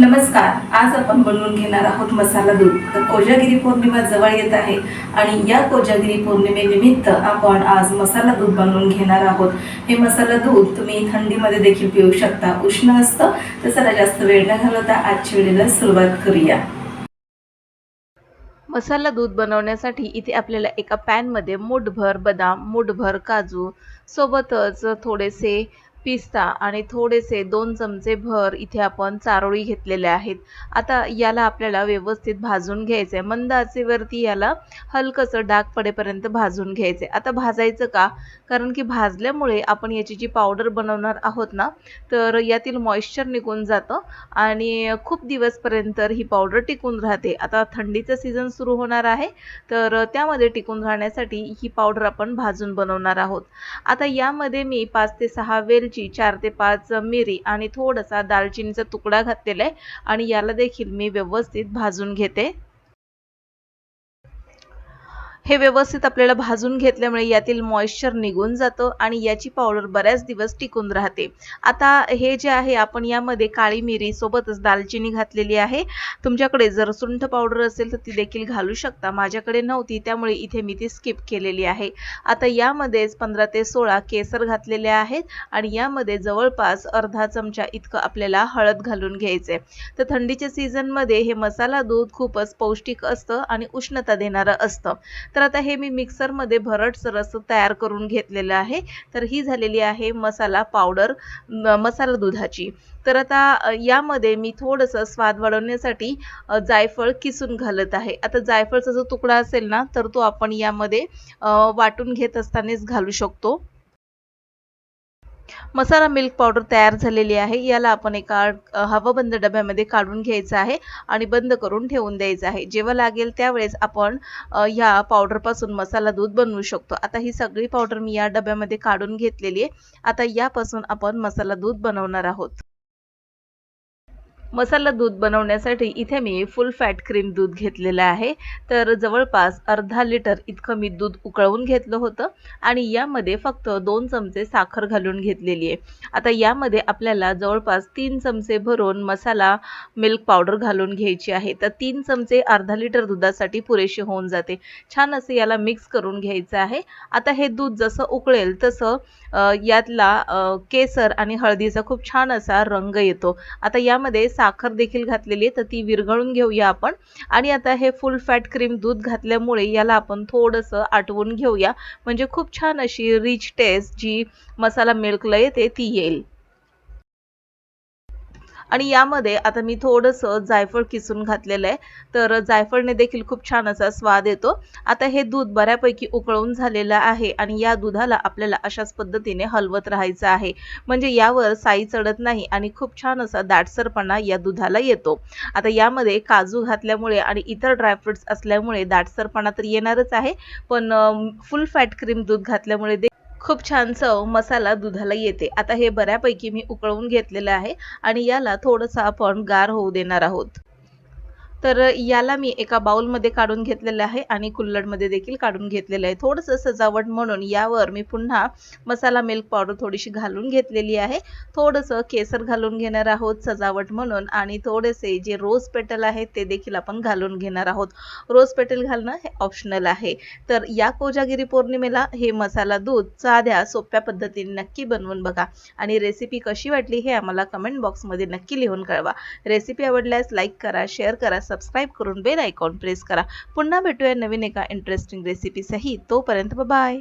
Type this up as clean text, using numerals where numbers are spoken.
नमस्कार. आज आपण बनवून घेणार आहोत मसाला दूध. तर कोजागिरी पौर्णिमा जवळ येत आहे आणि या कोजागिरी पौर्णिमेनिमित्त आपण आज मसाला दूध बनवून घेणार आहोत. हे मसाला दूध तुम्ही थंडीमध्ये देखील पिऊ शकता. उष्ण असतं. तर चला जास्त वेळ न घालवता आजच्या व्हिडिओला सुरुवात करूया. मसाला दूध बनवण्यासाठी इथे आपल्याला एका पॅनमध्ये मूठभर बदाम, मूठभर काजू, सोबतच थोडेसे पिस्ता आणि थोडेसे 2 चमचे भर इथे आपण चारोळी घेतलेल्या आहेत. आता याला आपल्याला व्यवस्थित भाजून घ्यायचं आहे. मंद आचेवरती याला हलकसं डाग पडेपर्यंत भाजून घ्यायचं आहे. आता भाजायचं का? कारण की भाजल्यामुळे आपण याची जी पावडर बनवणार आहोत ना, तर यातील मॉइश्चर निघून जातं आणि खूप दिवसपर्यंत ही पावडर टिकून राहते. आता थंडीचं सीझन सुरू होणार आहे, तर त्यामध्ये टिकून राहण्यासाठी ही पावडर आपण भाजून बनवणार आहोत. आता यामध्ये मी 5 ते 6 वेलची, 4 ते 5 मिरी आणि थोडासा दालचिनीचा तुकडा घातलेला आहे आणि याला देखील मी व्यवस्थित भाजून घेते. हे व्यवस्थित आपल्याला भाजून घेतल्यामुळे यातील मॉइश्चर निघून जातं आणि याची पावडर बऱ्याच दिवस टिकून राहते. आता हे जे आहे आपण यामध्ये काळी मिरी सोबतच दालचिनी घातलेली आहे. तुमच्याकडे जर सुंठ पावडर असेल तर ती देखील घालू शकता. माझ्याकडे नव्हती त्यामुळे इथे मी ती स्किप केलेली आहे. आता यामध्येच 15 ते 16 केसर घातलेले आहेत आणि यामध्ये जवळपास अर्धा चमचा इतकं आपल्याला हळद घालून घ्यायचे. तर थंडीच्या सीझनमध्ये हे मसाला दूध खूपच पौष्टिक असतं आणि उष्णता देणारं असतं. तर आता हे मी मिक्सरमध्ये भरडसर असं तयार करून घेतलेलं आहे. तर ही झालेली आहे मसाला पावडर मसाला दुधाची. तर आता यामध्ये मी थोडंसं स्वाद वाढवण्यासाठी जायफळ किसून घालत आहे. आता जायफळचा जो तुकडा असेल ना, तर तो आपण यामध्ये वाटून घेत असतानाच घालू शकतो. मसाला मिल्क पावडर तयार झालेली आहे. याला आपण एका हवाबंद डब्यामध्ये काढून घ्यायचं आहे आणि बंद करून ठेवून द्यायचं आहे. जेव्हा लागेल त्यावेळेस आपण ह्या पावडरपासून मसाला दूध बनवू शकतो. आता ही सगळी पावडर मी या डब्यामध्ये काढून घेतलेली आहे. आता यापासून आपण मसाला दूध बनवणार आहोत. मसाला दूध बनवण्यासाठी इथे मी फुल फॅट क्रीम दूध घेतलेलं आहे. तर जवळपास अर्धा लिटर इतकं मी दूध उकळवून घेतलं होतं आणि यामध्ये फक्त 2 चमचे साखर घालून घेतलेली आहे. आता यामध्ये आपल्याला जवळपास 3 चमचे भरून मसाला मिल्क पावडर घालून घ्यायची आहे. तर 3 चमचे अर्धा लिटर दुधासाठी पुरेसे होऊन जाते. छान असं याला मिक्स करून घ्यायचं आहे. आता हे दूध जसं उकळेल तसं यातला केसर आणि हळदीचा खूप छान असा रंग येतो. आता यामध्ये साखर देखील घातलेली आहे तर ती विरघळून घेऊया आपण आणि आता हे फुल फॅट क्रीम दूध घातल्यामुळे याला आपण थोडंसं आटवून घेऊया म्हणजे खूप छान अशी रिच टेस्ट जी मसाला मिल्कला येते ती येईल. आणि यामध्ये आता मी थोडंसं जायफळ किसून घातलेलं आहे. तर जायफळने देखील खूप छान असा स्वाद येतो. आता हे दूध बऱ्यापैकी उकळून झालेलं आहे आणि या दुधाला आपल्याला अशाच पद्धतीने हलवत राहायचं आहे. म्हणजे यावर साई चढत नाही आणि खूप छान असा दाटसरपणा या दुधाला येतो. आता यामध्ये काजू घातल्यामुळे आणि इतर ड्रायफ्रुट्स असल्यामुळे दाटसरपणा तर येणारच आहे. पण फुल फॅट क्रीम दूध घातल्यामुळे खूप छान चव मसाला दुधाला येते. आता हे बऱ्यापैकी मी उकळवून घेतलेलं आहे आणि याला थोडंसं आपण गार होऊ देणार आहोत. तर याला मी एका बाउलमध्ये काढून घेतलेलं आहे आणि कुल्हडमध्ये देखील काढून घेतलेलं आहे. थोडंसं सजावट म्हणून यावर मी पुन्हा मसाला मिल्क पावडर थोडीशी घालून घेतलेली आहे. थोडंसं केसर घालून घेणार आहोत सजावट म्हणून आणि थोडेसे जे रोज पेटल आहेत ते देखील आपण घालून घेणार आहोत. रोज पेटल घालणं हे ऑप्शनल आहे. तर या कोजागिरी पौर्णिमेला हे मसाला दूध साध्या सोप्या पद्धतीने नक्की बनवून बघा आणि रेसिपी कशी वाटली हे आम्हाला कमेंट बॉक्समध्ये नक्की लिहून कळवा. रेसिपी आवडल्यास लाईक करा, शेअर करा, सबस्क्राईब करून बेल आयकॉन प्रेस करा. पुन्हा भेटूया नवीन एका इंटरेस्टिंग रेसिपी सहित. तोपर्यंत बाय.